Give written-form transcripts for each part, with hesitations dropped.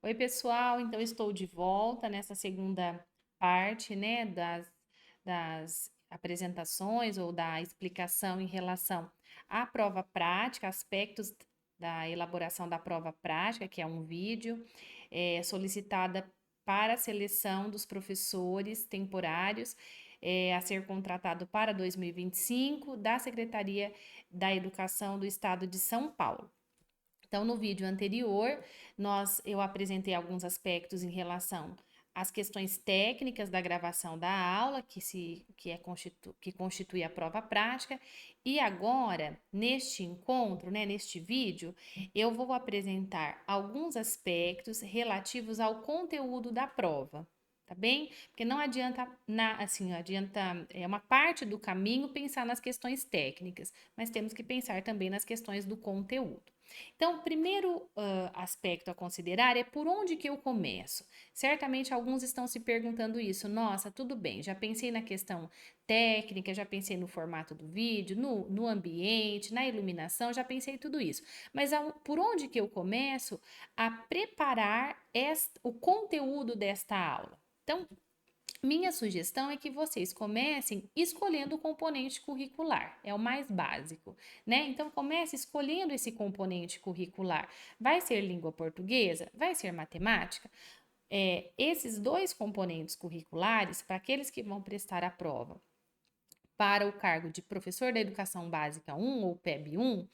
Oi, pessoal. Então, estou de volta nessa segunda parte, né, das apresentações ou da explicação em relação à prova prática, aspectos da elaboração da prova prática, que é um vídeo, solicitada para a seleção dos professores temporários, a ser contratado para 2025, da Secretaria da Educação do Estado de São Paulo. Então, no vídeo anterior, eu apresentei alguns aspectos em relação às questões técnicas da gravação da aula, que constitui a prova prática, e agora, neste encontro, né, neste vídeo, eu vou apresentar alguns aspectos relativos ao conteúdo da prova. Tá bem? Porque não adianta, é uma parte do caminho pensar nas questões técnicas, mas temos que pensar também nas questões do conteúdo. Então, o primeiro aspecto a considerar é por onde que eu começo. Certamente alguns estão se perguntando isso. Nossa, tudo bem, já pensei na questão técnica, já pensei no formato do vídeo, no ambiente, na iluminação, já pensei tudo isso. Mas por onde que eu começo a preparar o conteúdo desta aula? Então, minha sugestão é que vocês comecem escolhendo o componente curricular, é o mais básico, né? Então comece escolhendo esse componente curricular. Vai ser língua portuguesa? Vai ser matemática? Esses dois componentes curriculares, para aqueles que vão prestar a prova para o cargo de professor da Educação Básica 1 ou PEB 1,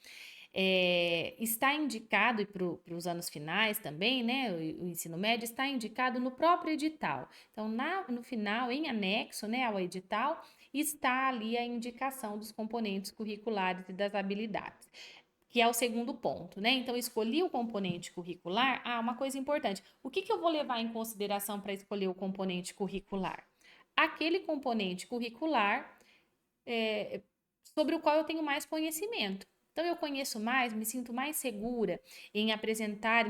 está indicado, e para os anos finais também, né, o ensino médio, está indicado no próprio edital. Então, no final, em anexo, né, ao edital, está ali a indicação dos componentes curriculares e das habilidades, que é o segundo ponto, né? Então, escolhi o componente curricular. Uma coisa importante: o que eu vou levar em consideração para escolher o componente curricular? Aquele componente curricular sobre o qual eu tenho mais conhecimento. Então, eu conheço mais, me sinto mais segura em apresentar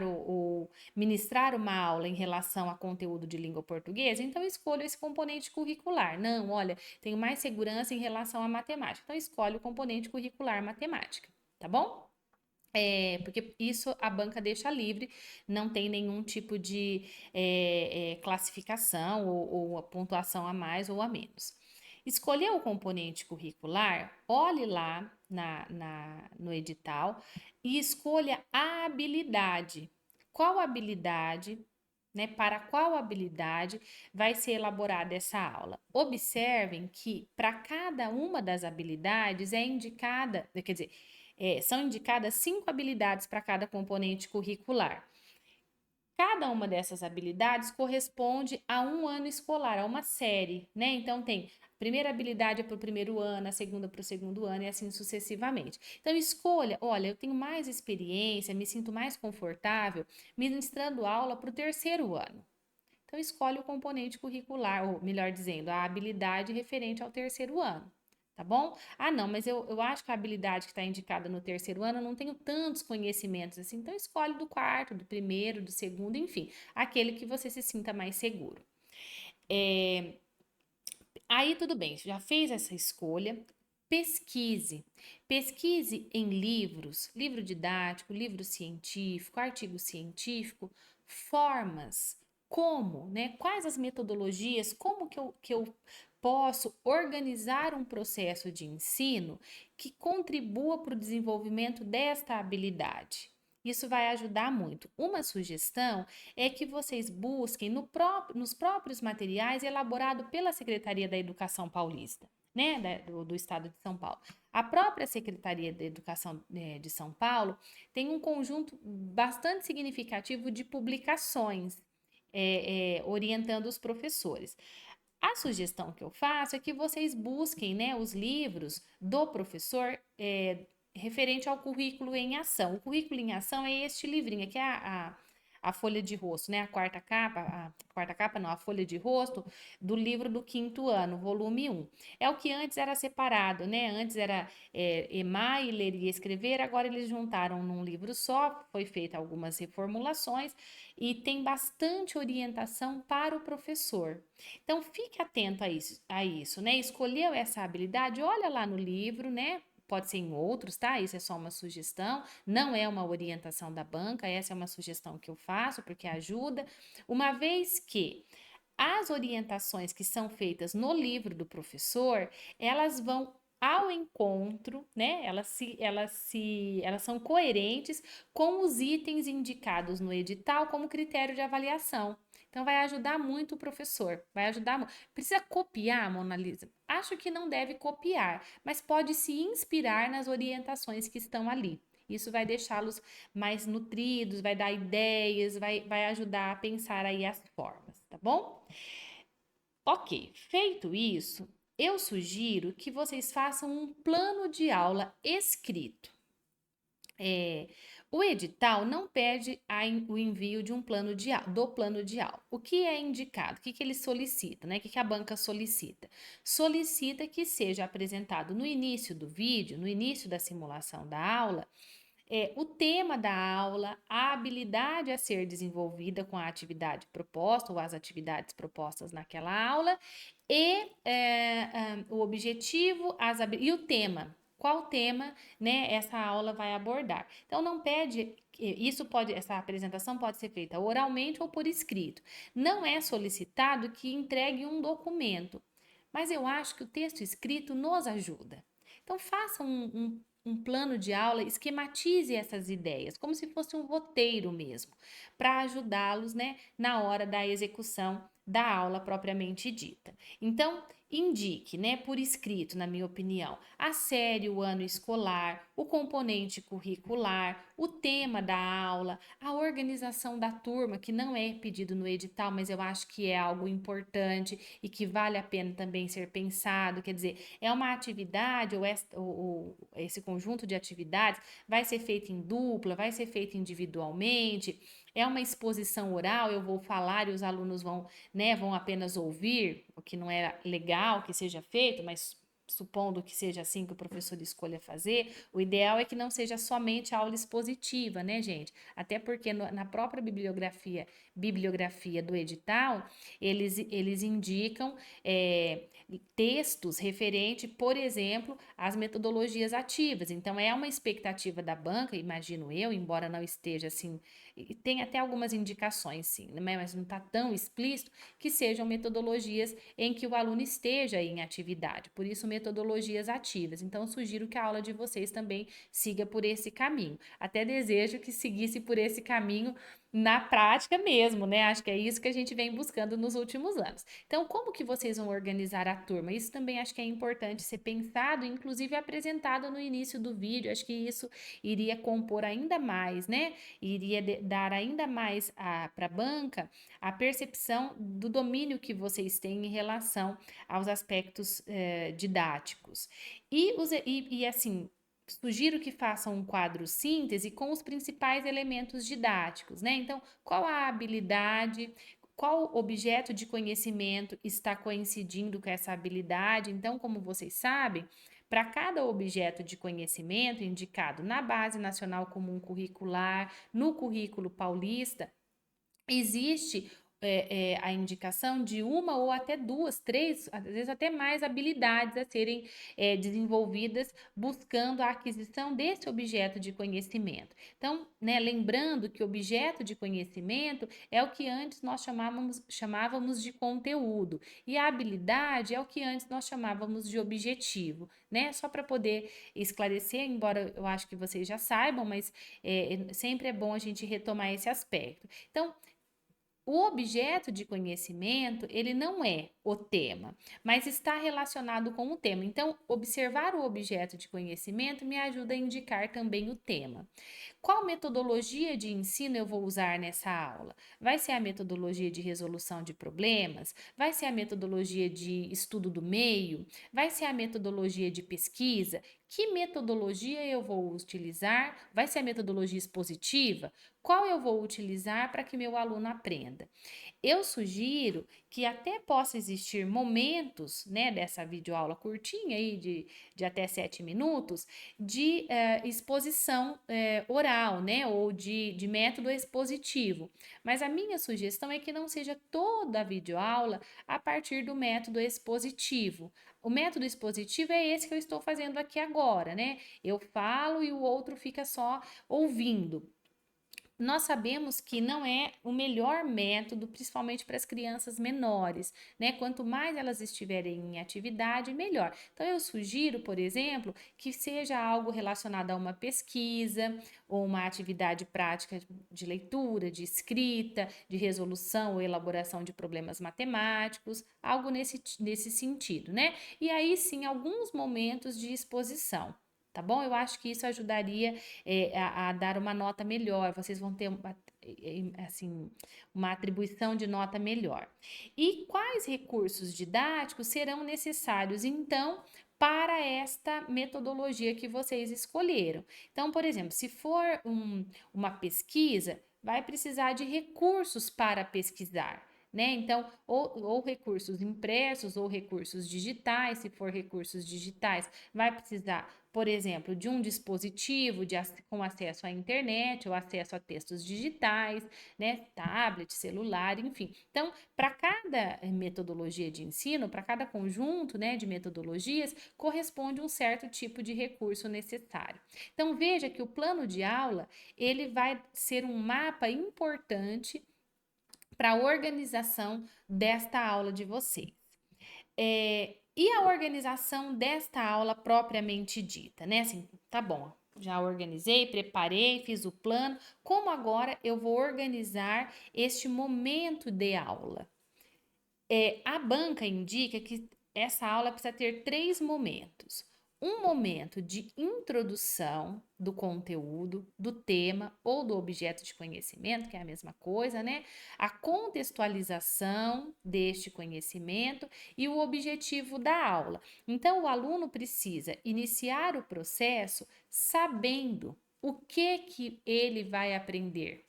ou ministrar uma aula em relação a conteúdo de língua portuguesa, então escolho esse componente curricular. Não, olha, tenho mais segurança em relação à matemática, então escolho o componente curricular matemática, tá bom? Porque isso a banca deixa livre, não tem nenhum tipo de classificação ou a pontuação a mais ou a menos. Escolher o componente curricular, olhe lá no edital e escolha a habilidade. Qual habilidade, né? Para qual habilidade vai ser elaborada essa aula? Observem que para cada uma das habilidades é indicada, quer dizer, são indicadas 5 habilidades para cada componente curricular. Cada uma dessas habilidades corresponde a um ano escolar, a uma série, né? Então tem a primeira habilidade é para o primeiro ano, a segunda para o segundo ano e assim sucessivamente. Então escolha, olha, eu tenho mais experiência, me sinto mais confortável ministrando aula para o terceiro ano. Então escolhe o componente curricular, ou melhor dizendo, a habilidade referente ao terceiro ano. Tá bom? Não, mas eu acho que a habilidade que está indicada no terceiro ano eu não tenho tantos conhecimentos assim, então escolhe do quarto, do primeiro, do segundo, enfim, aquele que você se sinta mais seguro. Aí tudo bem, já fez essa escolha, pesquise. Pesquise em livros, livro didático, livro científico, artigo científico, formas, como, né? Quais as metodologias, como que eu posso organizar um processo de ensino que contribua para o desenvolvimento desta habilidade. Isso vai ajudar muito. Uma sugestão é que vocês busquem nos próprios materiais elaborados pela Secretaria da Educação Paulista, né, do Estado de São Paulo. A própria Secretaria da Educação de São Paulo tem um conjunto bastante significativo de publicações orientando os professores. A sugestão que eu faço é que vocês busquem, né, os livros do professor referente ao currículo em ação. O currículo em ação é este livrinho, que é a folha de rosto, né? A quarta capa não, a folha de rosto do livro do quinto ano, volume 1. É o que antes era separado, né? Antes era EMAI, ler e escrever, agora eles juntaram num livro só, foi feita algumas reformulações e tem bastante orientação para o professor. Então fique atento a isso, né? Escolheu essa habilidade, olha lá no livro, né? pode ser em outros, tá? Isso é só uma sugestão, não é uma orientação da banca, essa é uma sugestão que eu faço porque ajuda. Uma vez que as orientações que são feitas no livro do professor, elas vão ao encontro, né? Elas são coerentes com os itens indicados no edital como critério de avaliação. Então, vai ajudar muito o professor, vai ajudar muito. Precisa copiar, Mona Lisa? Acho que não deve copiar, mas pode se inspirar nas orientações que estão ali. Isso vai deixá-los mais nutridos, vai dar ideias, vai ajudar a pensar aí as formas, tá bom? Ok, feito isso, eu sugiro que vocês façam um plano de aula escrito. O edital não pede o envio de um plano de aula, do plano de aula. O que é indicado? O que ele solicita, né? O que a banca solicita? Solicita que seja apresentado no início do vídeo, no início da simulação da aula, o tema da aula, a habilidade a ser desenvolvida com a atividade proposta ou as atividades propostas naquela aula e o objetivo e o tema. Qual tema, né, essa aula vai abordar? Então não pede, essa apresentação pode ser feita oralmente ou por escrito. Não é solicitado que entregue um documento, mas eu acho que o texto escrito nos ajuda. Então faça um plano de aula, esquematize essas ideias, como se fosse um roteiro mesmo, para ajudá-los, né, na hora da execução da aula propriamente dita. Então, indique, né, por escrito, na minha opinião, a série, o ano escolar, o componente curricular, o tema da aula, a organização da turma, que não é pedido no edital, mas eu acho que é algo importante e que vale a pena também ser pensado. Quer dizer, é uma atividade ou esse conjunto de atividades vai ser feito em dupla, vai ser feito individualmente. É uma exposição oral, eu vou falar e os alunos vão, né, vão apenas ouvir, o que não é legal que seja feito, mas supondo que seja assim que o professor escolha fazer, o ideal é que não seja somente aula expositiva, né, gente? Até porque na própria bibliografia do edital, eles indicam textos referente, por exemplo, às metodologias ativas. Então, é uma expectativa da banca, imagino eu, embora não esteja assim, tem até algumas indicações, sim, né, mas não está tão explícito, que sejam metodologias em que o aluno esteja em atividade, por isso metodologias ativas. Então, sugiro que a aula de vocês também siga por esse caminho. Até desejo que seguisse por esse caminho na prática mesmo, né? Acho que é isso que a gente vem buscando nos últimos anos. Então, como que vocês vão organizar a turma? Isso também acho que é importante ser pensado, inclusive apresentado no início do vídeo. Acho que isso iria compor ainda mais, né? Iria dar ainda mais para a banca a percepção do domínio que vocês têm em relação aos aspectos didáticos. E assim, sugiro que façam um quadro síntese com os principais elementos didáticos, né? Então, qual a habilidade, qual objeto de conhecimento está coincidindo com essa habilidade? Então, como vocês sabem, para cada objeto de conhecimento indicado na Base Nacional Comum Curricular, no currículo paulista, existe a indicação de uma ou até duas, três, às vezes até mais habilidades a serem desenvolvidas buscando a aquisição desse objeto de conhecimento. Então, né, lembrando que objeto de conhecimento é o que antes nós chamávamos de conteúdo e a habilidade é o que antes nós chamávamos de objetivo, né? Só para poder esclarecer, embora eu acho que vocês já saibam, mas sempre é bom a gente retomar esse aspecto. Então, o objeto de conhecimento, ele não é o tema, mas está relacionado com o tema. Então, observar o objeto de conhecimento me ajuda a indicar também o tema. Qual metodologia de ensino eu vou usar nessa aula? Vai ser a metodologia de resolução de problemas? Vai ser a metodologia de estudo do meio? Vai ser a metodologia de pesquisa? Que metodologia eu vou utilizar? Vai ser a metodologia expositiva? Qual eu vou utilizar para que meu aluno aprenda? Eu sugiro que até possa existir momentos, né, dessa videoaula curtinha aí de até 7 minutos, de exposição oral, né, ou de método expositivo. Mas a minha sugestão é que não seja toda a videoaula a partir do método expositivo. O método expositivo é esse que eu estou fazendo aqui agora. agora, né? Eu falo e o outro fica só ouvindo. Nós sabemos que não é o melhor método, principalmente para as crianças menores, né? Quanto mais elas estiverem em atividade, melhor. Então, eu sugiro, por exemplo, que seja algo relacionado a uma pesquisa ou uma atividade prática de leitura, de escrita, de resolução ou elaboração de problemas matemáticos, algo nesse sentido, né? E aí sim, alguns momentos de exposição. Tá bom? Eu acho que isso ajudaria a dar uma nota melhor, vocês vão ter assim, uma atribuição de nota melhor. E quais recursos didáticos serão necessários, então, para esta metodologia que vocês escolheram? Então, por exemplo, se for uma pesquisa, vai precisar de recursos para pesquisar. Né? Então, ou recursos impressos ou recursos digitais, se for recursos digitais, vai precisar, por exemplo, de um dispositivo com acesso à internet ou acesso a textos digitais, né, tablet, celular, enfim. Então, para cada metodologia de ensino, para cada conjunto, né, de metodologias, corresponde um certo tipo de recurso necessário. Então, veja que o plano de aula, ele vai ser um mapa importante para a organização desta aula de vocês. E a organização desta aula propriamente dita, né? Assim, tá bom, já organizei, preparei, fiz o plano. Como agora eu vou organizar este momento de aula? A banca indica que essa aula precisa ter 3 momentos. Um momento de introdução do conteúdo, do tema ou do objeto de conhecimento, que é a mesma coisa, né? A contextualização deste conhecimento e o objetivo da aula. Então, o aluno precisa iniciar o processo sabendo o que ele vai aprender.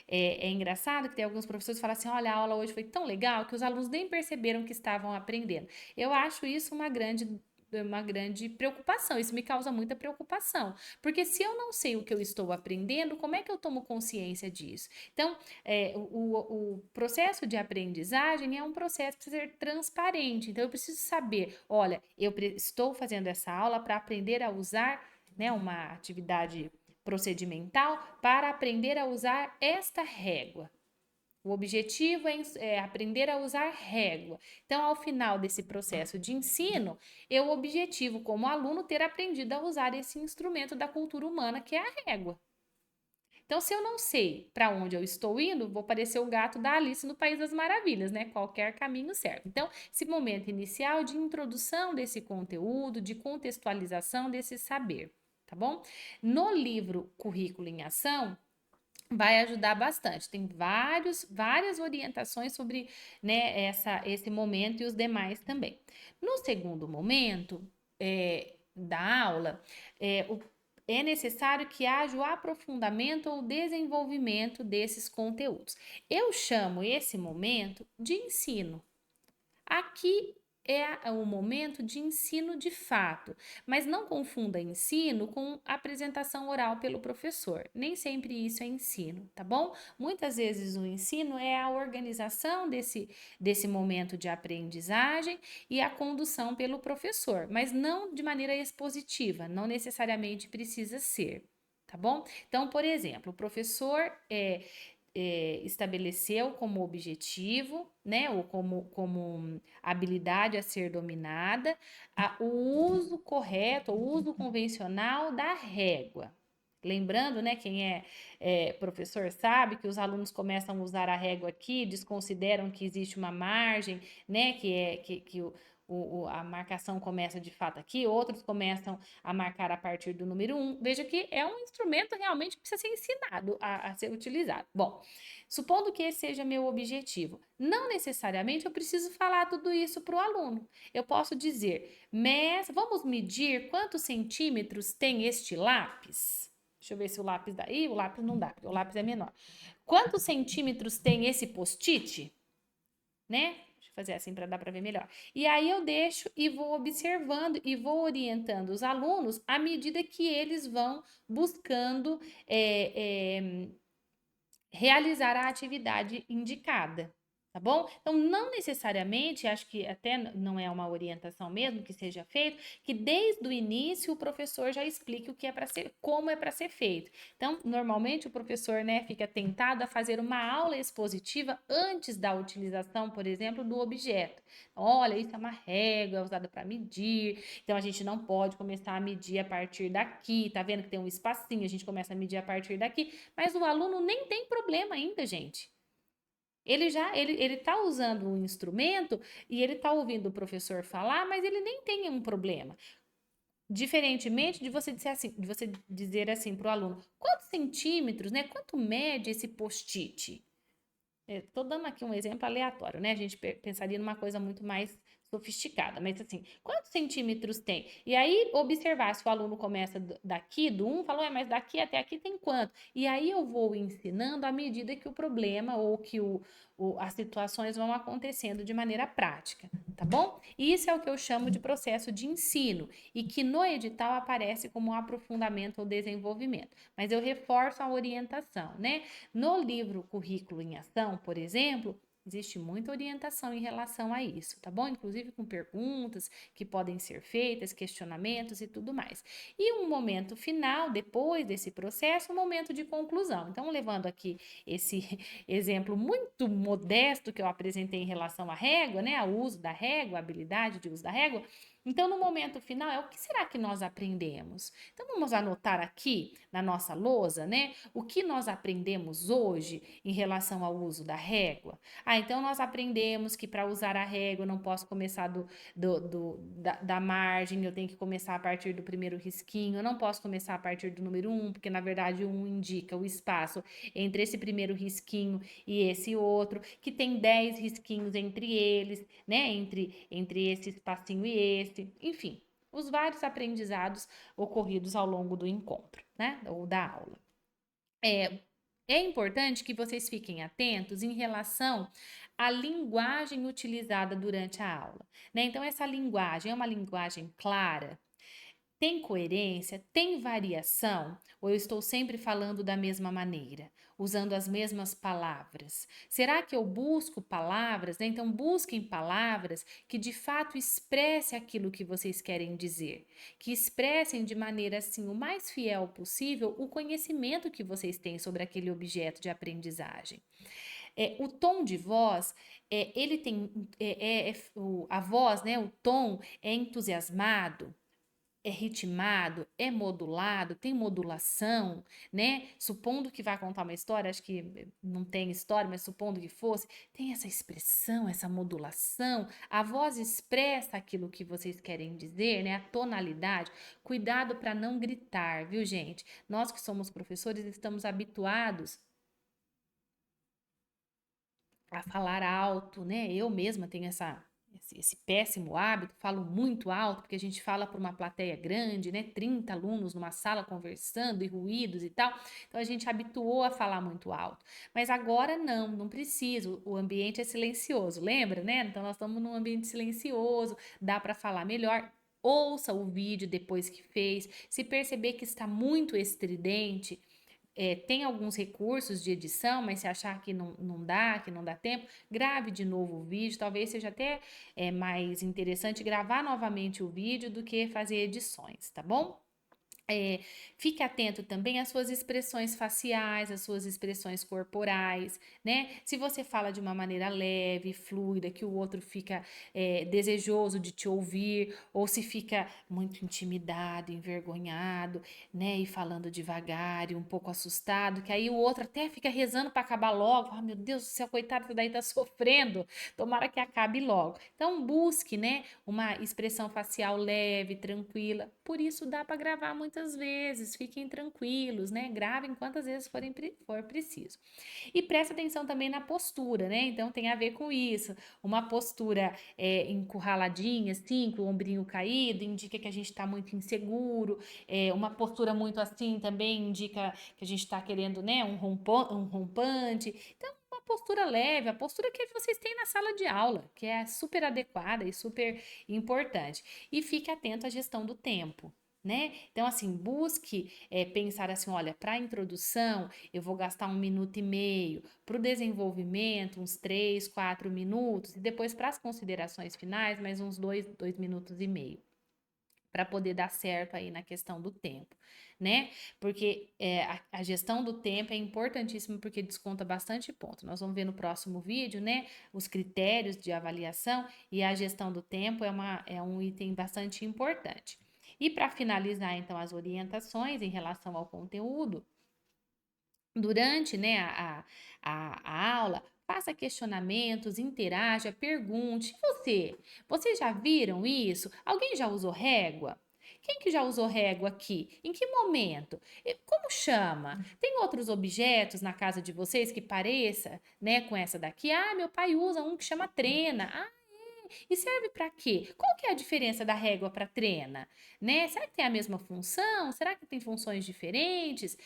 É engraçado que tem alguns professores que falam assim: olha, a aula hoje foi tão legal que os alunos nem perceberam que estavam aprendendo. Eu acho isso uma grande preocupação, isso me causa muita preocupação, porque se eu não sei o que eu estou aprendendo, como é que eu tomo consciência disso? Então, o processo de aprendizagem é um processo que precisa ser transparente, então eu preciso saber, olha, estou fazendo essa aula para aprender a usar, né, uma atividade procedimental para aprender a usar esta régua. O objetivo é aprender a usar régua. Então, ao final desse processo de ensino, eu objetivo como aluno ter aprendido a usar esse instrumento da cultura humana, que é a régua. Então, se eu não sei para onde eu estou indo, vou parecer o gato da Alice no País das Maravilhas, né? Qualquer caminho serve. Então, esse momento inicial de introdução desse conteúdo, de contextualização desse saber, tá bom? No livro Currículo em Ação, vai ajudar bastante. Tem várias orientações sobre, né, esse momento e os demais também. No segundo momento da aula, é necessário que haja o aprofundamento ou desenvolvimento desses conteúdos. Eu chamo esse momento de ensino. Aqui é o momento de ensino de fato, mas não confunda ensino com apresentação oral pelo professor. Nem sempre isso é ensino, tá bom? Muitas vezes o ensino é a organização desse momento de aprendizagem e a condução pelo professor, mas não de maneira expositiva, não necessariamente precisa ser. Tá bom? Então, por exemplo, o professor estabeleceu como objetivo, né, ou como habilidade a ser dominada, o uso correto, o uso convencional da régua. Lembrando, né, quem é professor sabe que os alunos começam a usar a régua aqui, desconsideram que existe uma margem, né, que a marcação começa de fato aqui, outros começam a marcar a partir do número 1. Veja que é um instrumento realmente que precisa ser ensinado a ser utilizado. Bom, supondo que esse seja meu objetivo, não necessariamente eu preciso falar tudo isso para o aluno. Eu posso dizer, vamos medir quantos centímetros tem este lápis? Deixa eu ver se o lápis dá. Ih, o lápis não dá, porque o lápis é menor. Quantos centímetros tem esse post-it? Né? Deixa eu fazer assim para dar para ver melhor. E aí eu deixo e vou observando e vou orientando os alunos à medida que eles vão buscando realizar a atividade indicada. Tá bom? Então, não necessariamente, acho que até não é uma orientação mesmo que seja feito, que desde o início o professor já explique o que é para ser, como é para ser feito. Então, normalmente o professor, né, fica tentado a fazer uma aula expositiva antes da utilização, por exemplo, do objeto. Olha, isso é uma régua usada para medir, então a gente não pode começar a medir a partir daqui, tá vendo que tem um espacinho, a gente começa a medir a partir daqui, mas o aluno nem tem problema ainda, gente. Ele tá usando o instrumento e ele tá ouvindo o professor falar, mas ele nem tem um problema. Diferentemente de você dizer assim, para o aluno, quantos centímetros, né? Quanto mede esse post-it? Estou dando aqui um exemplo aleatório, né? A gente pensaria numa coisa muito mais sofisticada, mas assim, quantos centímetros tem? E aí, observar se o aluno começa daqui, do 1, falou, mas daqui até aqui tem quanto? E aí eu vou ensinando à medida que o problema ou que as situações vão acontecendo de maneira prática, tá bom? Isso é o que eu chamo de processo de ensino e que no edital aparece como aprofundamento ou desenvolvimento. Mas eu reforço a orientação, né? No livro Currículo em Ação, por exemplo, existe muita orientação em relação a isso, tá bom? Inclusive com perguntas que podem ser feitas, questionamentos e tudo mais. E um momento final, depois desse processo, um momento de conclusão. Então, levando aqui esse exemplo muito modesto que eu apresentei em relação à régua, né? Ao uso da régua, a habilidade de uso da régua. Então, no momento final, é o que será que nós aprendemos? Então, vamos anotar aqui na nossa lousa, né? O que nós aprendemos hoje em relação ao uso da régua? Então nós aprendemos que para usar a régua eu não posso começar da margem, eu tenho que começar a partir do primeiro risquinho, eu não posso começar a partir do número 1, porque na verdade o 1 indica o espaço entre esse primeiro risquinho e esse outro, que tem 10 risquinhos entre eles, né? Entre esse espacinho e esse, enfim, os vários aprendizados ocorridos ao longo do encontro, né? Ou da aula. É importante que vocês fiquem atentos em relação à linguagem utilizada durante a aula, né? Então, essa linguagem é uma linguagem clara, tem coerência, tem variação, ou eu estou sempre falando da mesma maneira, usando as mesmas palavras? Será que eu busco palavras, né? Então, busquem palavras que de fato expressem aquilo que vocês querem dizer, que expressem de maneira assim o mais fiel possível o conhecimento que vocês têm sobre aquele objeto de aprendizagem. O tom de voz, ele tem a voz, né? O tom é entusiasmado, é ritmado, é modulado, tem modulação, né? Supondo que vai contar uma história, acho que não tem história, mas supondo que fosse, tem essa expressão, essa modulação, a voz expressa aquilo que vocês querem dizer, né? A tonalidade. Cuidado para não gritar, viu, gente? Nós que somos professores estamos habituados a falar alto, né? Eu mesma tenho esse péssimo hábito, falo muito alto, porque a gente fala para uma plateia grande, né? 30 alunos numa sala conversando e ruídos e tal. Então a gente habituou a falar muito alto. Mas agora não preciso. O ambiente é silencioso, lembra, né? Então nós estamos num ambiente silencioso, dá para falar melhor. Ouça o vídeo depois que fez. Se perceber que está muito estridente, tem alguns recursos de edição, mas se achar que que não dá tempo, grave de novo o vídeo. Talvez seja até mais interessante gravar novamente o vídeo do que fazer edições, tá bom? Fique atento também às suas expressões faciais, às suas expressões corporais, né? Se você fala de uma maneira leve, fluida, que o outro fica desejoso de te ouvir, ou se fica muito intimidado, envergonhado, né? E falando devagar e um pouco assustado, que aí o outro até fica rezando para acabar logo. Ah, meu Deus do céu, coitado, essa daí tá sofrendo. Tomara que acabe logo. Então, busque, né? Uma expressão facial leve, tranquila. Por isso dá para gravar muitas vezes. Fiquem tranquilos, né? Gravem quantas vezes for preciso. E presta atenção também na postura, né? Então tem a ver com isso. Uma postura encurraladinha, assim, com o ombrinho caído, indica que a gente está muito inseguro. Uma postura muito assim também indica que a gente está querendo, né? Um rompante. Então, uma postura leve, a postura que vocês têm na sala de aula, que é super adequada e super importante. E fique atento à gestão do tempo. né? Então, assim, busque pensar assim, olha, para a introdução eu vou gastar 1 minuto e meio, para o desenvolvimento uns 3, 4 minutos, e depois para as considerações finais mais uns 2 minutos e meio para poder dar certo aí na questão do tempo, né? Porque a gestão do tempo é importantíssima porque desconta bastante ponto. Nós vamos ver no próximo vídeo, né? Os critérios de avaliação e a gestão do tempo é um item bastante importante. E para finalizar, então, as orientações em relação ao conteúdo, durante, né, a aula, faça questionamentos, interaja, pergunte. E você? Vocês já viram isso? Alguém já usou régua? Quem que já usou régua aqui? Em que momento? Como chama? Tem outros objetos na casa de vocês que pareça, né, com essa daqui? Ah, meu pai usa um que chama trena. Ah, e serve para quê? Qual que é a diferença da régua para trena? Né? Será que tem a mesma função? Será que tem funções diferentes?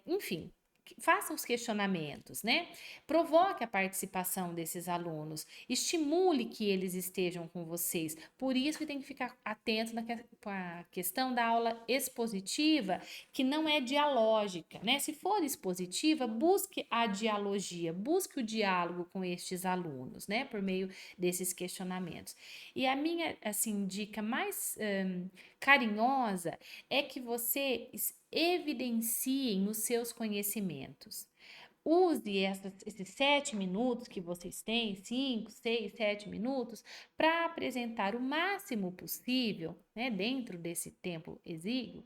Enfim, faça os questionamentos, né? Provoque a participação desses alunos, estimule que eles estejam com vocês. Por isso que tem que ficar atento com a questão da aula expositiva, que não é dialógica, né? Se for expositiva, busque a dialogia, busque o diálogo com estes alunos, né? Por meio desses questionamentos. E a minha, assim, dica mais carinhosa é que vocês evidenciem os seus conhecimentos. Use esses 7 minutos que vocês têm, 5, 6, 7 minutos, para apresentar o máximo possível, né, dentro desse tempo exíguo,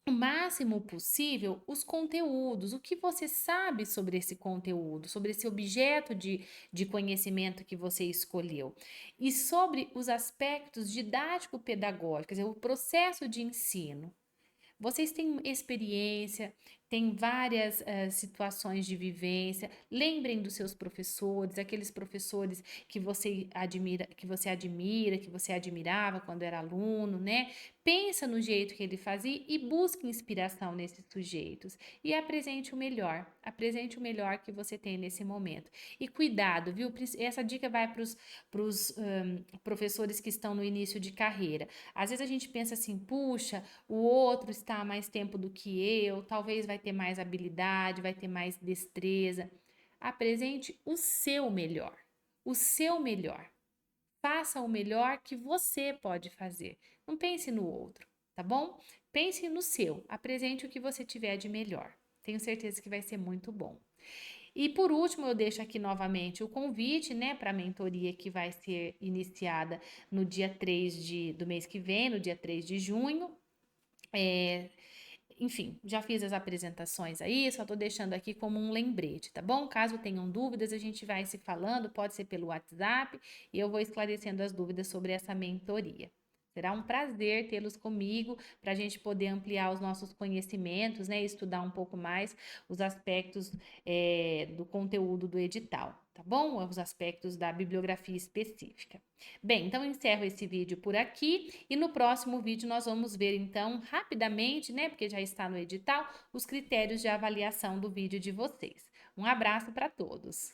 o máximo possível os conteúdos, o que você sabe sobre esse conteúdo, sobre esse objeto de conhecimento que você escolheu, e sobre os aspectos didático-pedagógicos, o processo de ensino. Vocês têm experiência, têm várias situações de vivência. Lembrem dos seus professores, aqueles professores que você admirava quando era aluno, né? Pensa no jeito que ele fazia e busque inspiração nesses sujeitos e apresente o melhor que você tem nesse momento. E cuidado, viu? Essa dica vai para os professores que estão no início de carreira. Às vezes a gente pensa assim, puxa, o outro está há mais tempo do que eu, talvez vai ter mais habilidade, vai ter mais destreza. Apresente o seu melhor, o seu melhor. Faça o melhor que você pode fazer. Não pense no outro, tá bom? Pense no seu. Apresente o que você tiver de melhor. Tenho certeza que vai ser muito bom. E por último, eu deixo aqui novamente o convite, né, para a mentoria que vai ser iniciada no dia 3 do mês que vem, no dia 3 de junho. Enfim, já fiz as apresentações aí, só tô deixando aqui como um lembrete, tá bom? Caso tenham dúvidas, a gente vai se falando, pode ser pelo WhatsApp, e eu vou esclarecendo as dúvidas sobre essa mentoria. Será um prazer tê-los comigo para a gente poder ampliar os nossos conhecimentos, né? Estudar um pouco mais os aspectos do conteúdo do edital, tá bom? Os aspectos da bibliografia específica. Bem, então eu encerro esse vídeo por aqui e no próximo vídeo nós vamos ver então rapidamente, né, porque já está no edital, os critérios de avaliação do vídeo de vocês. Um abraço para todos.